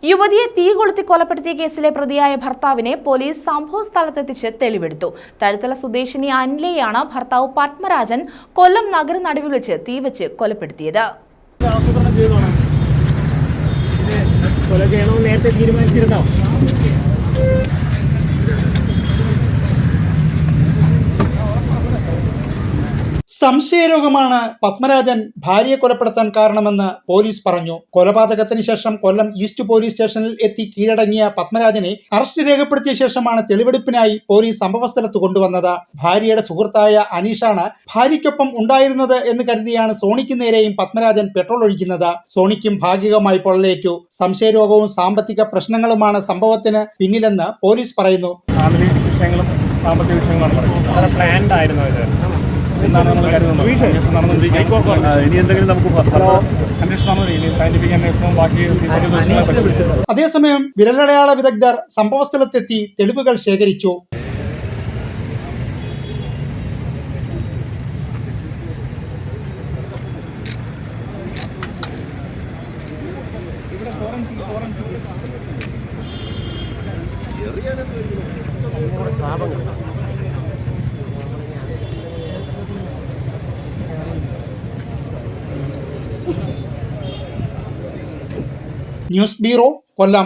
യുവതിയെ തീ കൊളുത്തി കൊലപ്പെടുത്തിയ കേസിലെ പ്രതിയായ ഭർത്താവിനെ പോലീസ് സംഭവ സ്ഥലത്തെത്തിച്ച് തെളിവെടുത്തു. തഴുത്തല സ്വദേശിനി അനിലയെയാണ് ഭർത്താവ് പത്മരാജൻ കൊല്ലം നഗര നടുവിൽ വെച്ച് തീവച്ച് കൊലപ്പെടുത്തിയത്. സംശയരോഗമാണ് പത്മരാജൻ ഭാര്യയെ കൊലപ്പെടുത്താൻ കാരണമെന്ന് പോലീസ് പറഞ്ഞു. കൊലപാതകത്തിന് ശേഷം കൊല്ലം ഈസ്റ്റ് പോലീസ് സ്റ്റേഷനിൽ എത്തി കീഴടങ്ങിയ പത്മരാജനെ അറസ്റ്റ് രേഖപ്പെടുത്തിയ ശേഷമാണ് തെളിവെടുപ്പിനായി പോലീസ് സംഭവസ്ഥലത്ത് കൊണ്ടുവന്നത്. ഭാര്യയുടെ സുഹൃത്തായ അനീഷാണ് ഭാര്യയ്ക്കൊപ്പം ഉണ്ടായിരുന്നത് എന്ന് കരുതിയാണ് സോണിക്ക് നേരെയും പത്മരാജൻ പെട്രോൾ ഒഴിക്കുന്നത്. സോണിക്കും ഭാഗികമായി പൊള്ളലേറ്റു. സംശയരോഗവും സാമ്പത്തിക പ്രശ്നങ്ങളുമാണ് സംഭവത്തിന് പിന്നിലെന്ന് പോലീസ് പറയുന്നു. അതേസമയം വിരലടയാള വിദഗ്ധർ സംഭവസ്ഥലത്തെത്തി തെളിവുകൾ ശേഖരിച്ചു. ന്യൂസ് ബ്യൂറോ, കൊല്ലം.